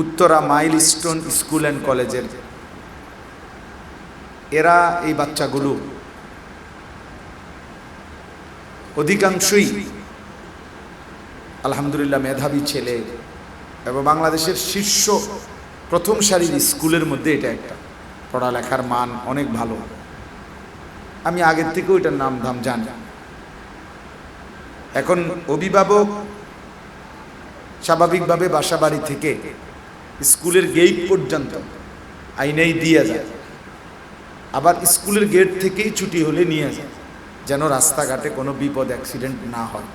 Uttara milestone school and কলেজের এরা এই বাচ্চাগুলো অধিকাংশই আলহামদুলিল্লাহ মেধাবী ছেলে এবং বাংলাদেশের শীর্ষ প্রথম সারির স্কুলের মধ্যে এটা একটা। পড়ালেখার মান অনেক ভালো, আমি আগের থেকেও এটার নাম ধাম জানি। এখন অভিভাবক স্বাভাবিকভাবে বাসা বাড়ি থেকে স্কুলের গেট পর্যন্ত আইনেই দিয়ে যায়, আবার স্কুলের গেট থেকেই ছুটি হলে নিয়ে যায়, যেন রাস্তাঘাটে কোনো বিপদ অ্যাক্সিডেন্ট না হয়।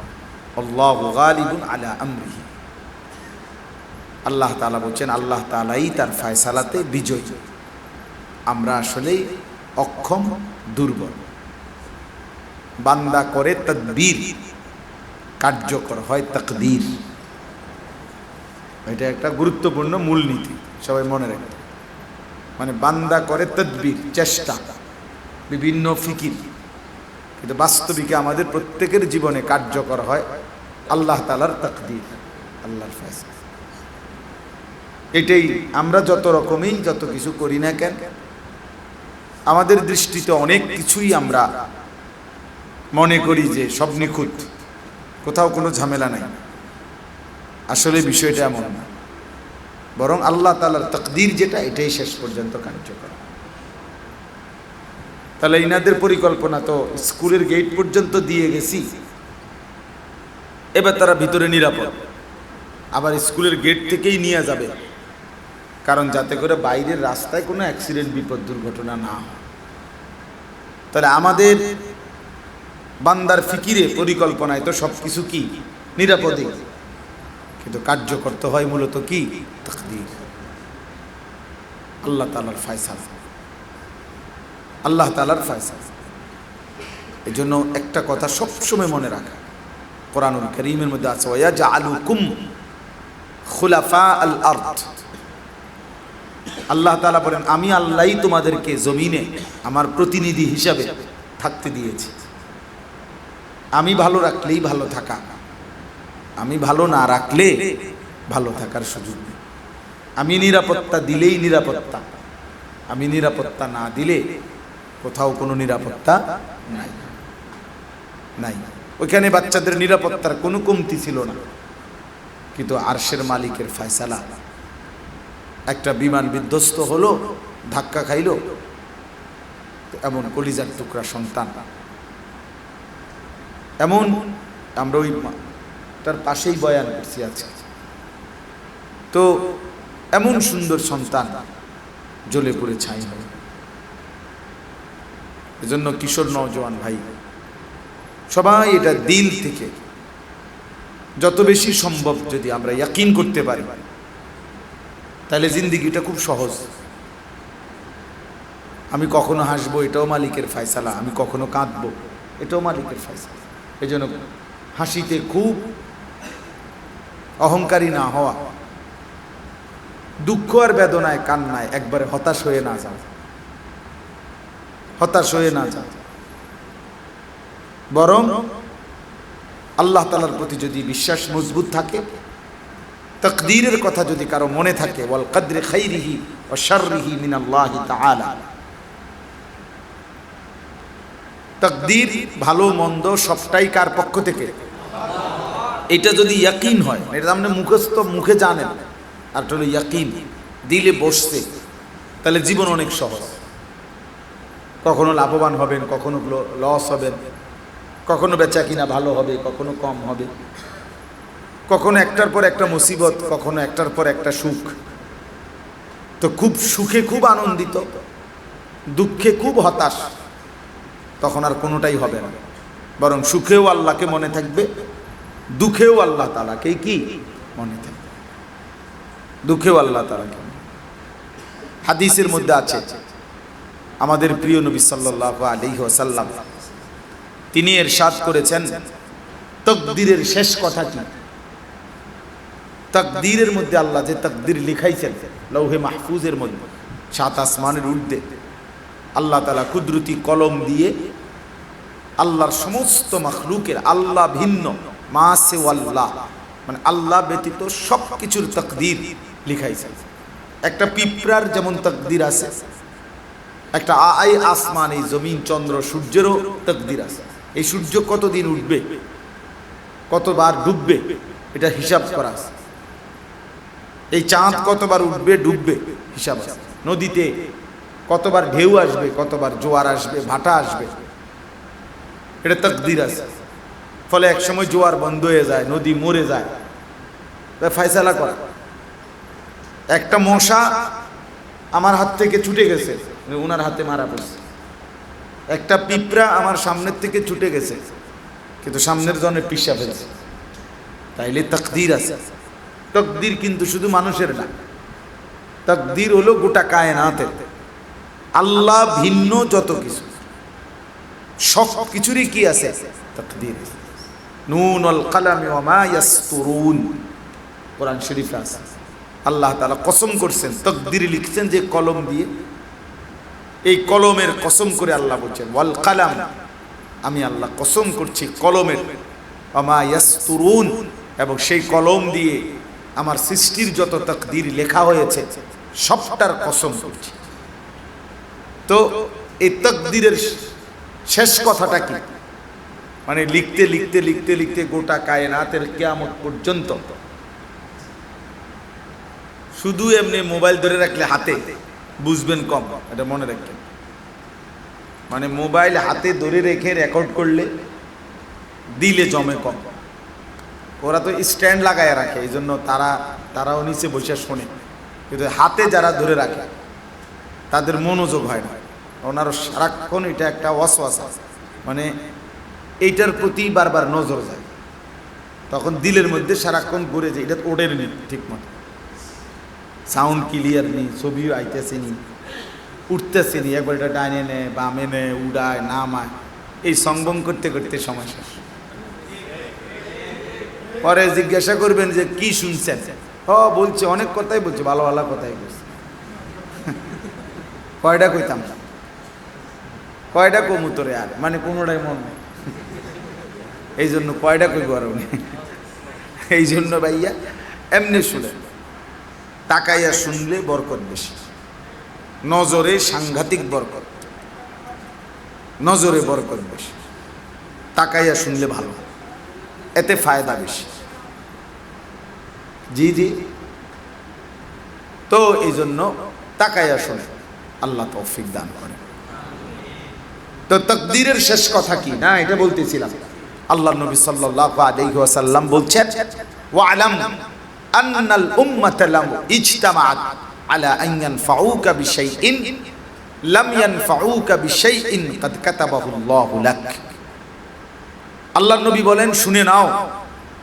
আল্লাহু গালিবুন আলা আমরিহি, আল্লাহ তাআলা বলছেন আল্লাহ তাআলাই তার ফয়সালাতে বিজয়ী। আমরা আসলেই অক্ষম, দুর্বল। বান্দা করে তাদবীর, কার্যকর হয় তাকদীর। এটা একটা গুরুত্বপূর্ণ মূলনীতি, সবাই মনে রাখবে। মানে বান্দা করে তাদবীর, চেষ্টা, বিভিন্ন ফিকির, কিন্তু বাস্তবিকে আমাদের প্রত্যেকের জীবনে কার্যকর হয় আল্লাহ তাআলার তাকদীর, আল্লাহর ফয়সালা। এটাই আমরা যত রকমই যত কিছু করি না কেন, আমাদের দৃষ্টিতে অনেক কিছুই আমরা মনে করি যে সব নিখুঁত, কোথাও কোনো ঝামেলা নাই। আসলে বিষয়টা এমন না, বরং আল্লাহ তাআলার তাকদীর যেটা, এটাই শেষ পর্যন্ত কার্যকর। তাহলে ইনাদের পরিকল্পনা তো স্কুলের গেট পর্যন্ত দিয়ে গেছি, এবার তারা ভিতরে নিরাপদ, আবার স্কুলের গেট থেকেই নিয়ে যাবে, কারণ যাতে করে বাইরের রাস্তায় কোনো অ্যাক্সিডেন্ট, বিপদ, দুর্ঘটনা না হয়। তাহলে আমাদের বান্দার ফিকিরে, পরিকল্পনায় তো সব কিছু কি নিরাপদে, কিন্তু কার্য করতে হয় মূলত কি তাকদীর, আল্লাহ তাআলার ফয়সালা, আল্লাহ তাআলার ফয়সালা। এই জন্য একটা কথা সবসময় মনে রাখা, কোরআনুল কারীমের মধ্যে আছে ওয়াজআলুকুম খুলাফা আল আরদ। আল্লাহ তাআলা বলেন আমি আল্লাহই তোমাদেরকে জমিনে আমার প্রতিনিধি হিসাবে থাকতে দিয়েছি। আমি ভালো রাখলেই ভালো থাকা, আমি ভালো না রাখলে ভালো থাকার সুযোগ নেই। আমি নিরাপত্তা দিলেই নিরাপত্তা, আমি নিরাপত্তা না দিলে কোথাও কোনো নিরাপত্তা নাই নাই। ওইখানে বাচ্চাদের নিরাপত্তার কোনো কমতি ছিল না, কিন্তু আরশের মালিকের ফয়সালা, একটা বিমান বিধ্বস্ত হলো, ধাক্কা খাইলো, এমন কলিজার টুকরা সন্তান, এমন আমরা ওই তার পাশেই বয়ান করছি আজকে, তো এমন সুন্দর সন্তান জ্বলে পড়ে ছাই হয়। এজন্য কিশোর নওজোয়ান ভাই সবাই এটা দিল থেকে যত বেশি সম্ভব যদি আমরা ইয়াকিন করতে পারি, তাহলে জিন্দেগিটা খুব সহজ। আমি কখনো হাসবো, এটাও মালিকের ফয়সালা, আমি কখনো কাঁদবো, এটাও মালিকের ফয়সালা। এই জন্য হাসিতে খুব অহংকারী না হওয়া, দুঃখ আর বেদনায় কান্নায় একবারে হতাশ হয়ে না যাওয়া, হতাশ হয়ে না যাওয়া, বরং আল্লাহ তাআলার প্রতি যদি বিশ্বাস মজবুত থাকে, তাকদীরের কথা যদি কারো মনে থাকে, ওয়াল কদরি খাইরিহি ওয়া শাররিহি মিনাল্লাহি তাআলা, তাকদীর ভালো মন্দ সবটাই কার পক্ষ থেকে, এটা যদি ইয়াকিন হয়, এটা আপনি মুখস্থ মুখে জানেন, আর এটা হলো ইয়াকিন, দিলে বসছে, তাহলে জীবন অনেক সহজ। কখনো লাভবান হবেন, কখনো লস হবেন, কখনো বেচা কিনা ভালো হবে, কখনো কম হবে, কখনো একটার পর একটা মুসিবত, কখনো একটার পর একটা সুখ। তো খুব সুখে খুব আনন্দিত, দুঃখে খুব হতাশ, তখন আর কোনোটাই হবে না, বরং সুখেও আল্লাহকে মনে থাকবে, দুঃখেও আল্লাহ তাআলাকে কি মনে থাকবে, দুঃখেও আল্লাহ তাআলাকে। হাদিসের মধ্যে আছে আমাদের প্রিয় নবী সাল্লাল্লাহু আলাইহি ওয়াসাল্লাম তিনি ইরশাদ করেছেন, তাকদীরের শেষ কথা কি? তাকদীরের মধ্যে আল্লাহ যে তাকদীর লিখাইছেন লৌহে মাহফুজের মধ্যে, 7 আসমানের ঊর্ধ্বে আল্লাহ তাআলা কুদরতি কলম দিয়ে আল্লাহর সমস্ত মাখলুকের, আল্লাহ ভিন্ন মা সে আল্লাহ, মানে আল্লাহ ব্যতীত সব কিছুর তাকদীর লিখাইছে। একটা পিঁপড়ার যেমন তাকদীর আছে, একটা এই আসমান, এই জমিন, চন্দ্র, সূর্যেরও তাকদীর আছে। এই সূর্য কতদিন উঠবে, কতবার ডুববে, এটা হিসাব করা আছে। এই চাঁদ কতবার উঠবে ডুববে হিসাব আছে। নদীতে কতবার ঢেউ আসবে, কতবার জোয়ার আসবে, ভাটা আসবে, এটা তাকদীর আছে। ফলে এক সময় জোয়ার বন্ধ হয়ে যায়, নদী মরে যায়, ফায়সালা করা। একটা মশা আমার হাত থেকে ছুটে গেছে, ওনার হাতে মারা পড়ছে। একটা পিঁপড়া আমার সামনের থেকে ছুটে গেছে, কিন্তু সামনের জনে পিষা ফেলছে। তাইলে তাকদীর আছে। তাকদীর কিন্তু শুধু মানুষের না, তাকদীর হলো গোটা কায়নাতের। আল্লাহ ভিন্ন যত কিছু, সব কিছুরই কি আছে? তাকদীর। নুন আল কালাম ওয়া মা ইয়াসতুরুন, কোরআন শরীফে আছে। আল্লাহ তাআলা কসম করছেন, তাকদীর লিখছেন যে কলম দিয়ে। এই কলমের কসম করে আল্লাহ বলছেন ওয়াল কালাম, আমি আল্লাহ কসম করছি কলমের, ওয়া মা ইয়াসতুরুন, এবং সেই কলম দিয়ে আমার সৃষ্টির যত তাকদীর লেখা হয়েছে সবটার কসম করছি। তো এই তাকদীরের শেষ কথাটা কি? মানে লিখতে লিখতে লিখতে লিখতে গোটা কায়নাতের কিয়ামত পর্যন্ত। শুধু এমনি মোবাইল ধরে রাখলে হাতে বুঝবেন কম, এটা মনে রাখবেন। মানে মোবাইল হাতে ধরে রেখে রেকর্ড করলে দিলে জমে কম। ওরা তো স্ট্যান্ড লাগায় রাখে, এই জন্য তারাও নিচে বসে শোনে, কিন্তু হাতে যারা ধরে রাখে তাদের মনোযোগ হয় না। ওনারও সারাক্ষণ এটা একটা ওয়াসওয়াসা, মানে এইটার প্রতি বারবার নজর যায়, তখন দিলের মধ্যে সারাক্ষণ ঘুরে যায়, এটা ওডের নি ঠিক মতো, সাউন্ড ক্লিয়ার নেই, ছবিও আইতেছে নি, উঠতেছে নি, একবার এটা ডাইনে নে বামে নে, উড়ায় নামায়, এই সংবং করতে করতে সময় শেষ। পরে জিজ্ঞাসা করবেন যে কি শুনছেন? বলছে অনেক কথাই বলছে, ভালো ভালো কথাই বলছে। কয়টা কইতাম, কয়টা কমুতরে, আর মানে কোনোটাই মন নেই, এই জন্য কয়টা কইব আর উনি। এই জন্য ভাইয়া এমনি শুনে, তাকাইয়া শুনলে বরকত বেশি, নজরে সাংঘাতিক বরকত, নজরে বরকত বেশি, তাকাইয়া শুনলে ভালো, এতে ফায়দা বেশি। জি জি, তো এই জন্য তাকাইয়া শুনে, আল্লাহ তৌফিক দান করে। তো তাকদীরের শেষ কথা কি না, এটা বলতেছিলাম। আল্লাহ নবী সাল্লাল্লাহু আলাইহি ওয়াসাল্লাম বলছেন ওয়া'লাম আন্নাল উম্মাতা লাম ইজতামাআত আলা আন ইয়ানফাউকা বিশাইইন লাম ইয়ানফাউকা বিশাইইন ক্বাদ কাতাবাহু আল্লাহু লাক। আল্লাহ নবী বলেন, শুনে নাও,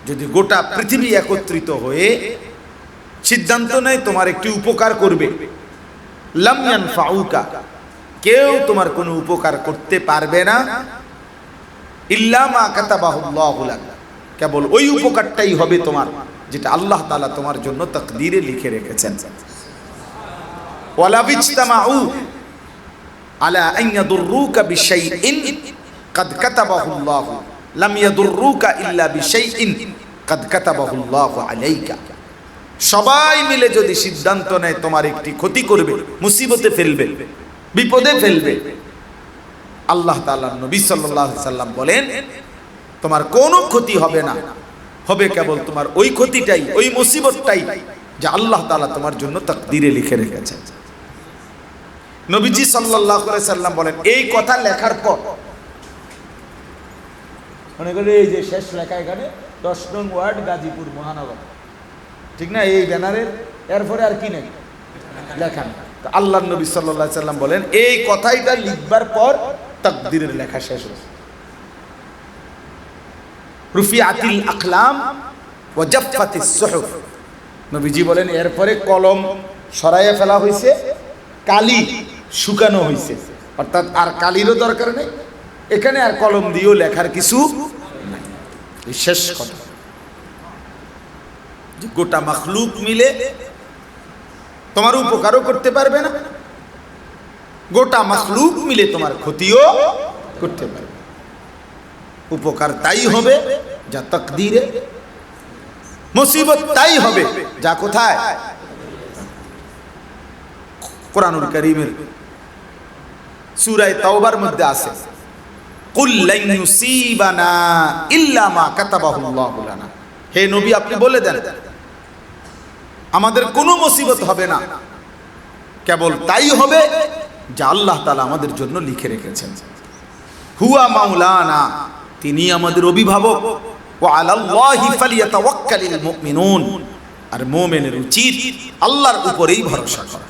যদি গোটা পৃথিবী একত্রিত হয়ে সিদ্ধান্ত নেয় তোমার একটি উপকার করবে, লাম ইয়ানফাউকা, কেউ তোমার কোনো উপকার করতে পারবে না, ইল্লা মা কাতাবাহু আল্লাহু লাক, কেবল ওই উপকারটাই হবে তোমার যেটা আল্লাহ তাআলা তোমার জন্য তাকদীরে লিখে রেখেছেন। ওয়ালা বিজতামাউ আলা আন ইয়াদুররুকা বিশাইইন ক্বাদ কাতাবাহু আল্লাহু লাম ইয়াদুররুকা ইল্লা বিশাইইন ক্বাদ কাতাবাহু আল্লাহু আলাইকা। সবাই মিলে যদি সিদ্ধান্ত নেয় তোমার একটি ক্ষতি করবে, মুসিবতে ফেলবে, বিপদে ফেলবে, আল্লাহ তাআলার নবী সাল্লাল্লাহু আলাইহি সাল্লাম বলেন তোমার কোনো ক্ষতি হবে না, হবে কেবল তোমার ওই ক্ষতিটাই, ওই মুসিবতটাই যা আল্লাহ তাআলা তোমার জন্য তাকদীরে লিখে রেখেছেন। নবীজি সাল্লাল্লাহু আলাইহি সাল্লাম বলেন, এই কথা লেখার পর মনে করে এই যে শেষ লেখা এখানে 10 নং ওয়ার্ড গাজীপুর মহানগর, ঠিক না, এই ব্যানারের এরপরে আর কি নেই লেখা। তো আল্লাহ নবী সাল্লাল্লাহু আলাইহি সাল্লাম বলেন, এই কথাইটা লিখবার পর তাকদীরের লেখা শেষ হয়েছে। রুফিআতিল আকলাম ওয়া জাফফাতিস সুহুফ, নবীজি বলেন এরপরে কলম সরাইয়া ফেলা হয়েছে, কালি শুকানো হয়েছে, অর্থাৎ আর কালিরও দরকার নেই, এখানে আর কলম দিয়েও লেখার কিছু নাই। এই শেষ কথা, যে গোটা মাখলুক মিলে তোমার উপকারও করতে পারবে না, গোটা মাখলুক মিলে তোমার ক্ষতিও করতে পারবে। উপকার তাই হবে যা তাকদীরে মুসিবত তাই হবে যা কোথায় কোরআনুল কারীমের সূরা তাওবার মধ্যে আছে, কুল লান ইউসিবানা ইল্লা মা কাতাবাহুল্লাহু লানা। হে নবী আপনি বলে দেন আমাদের কোনো মুসিবত হবে না, কেবল তাই হবে যা আল্লাহ তাআলা আমাদের জন্য লিখে রেখেছেন। হুয়া মাওলানা, তিনি আমাদের অভিভাবক। ওয়া আলাল্লাহি ফালিয়াতাওয়াক্কালিল মুমিনুন, আর মুমিনের উচিত আল্লাহর উপরেই ভরসা করা।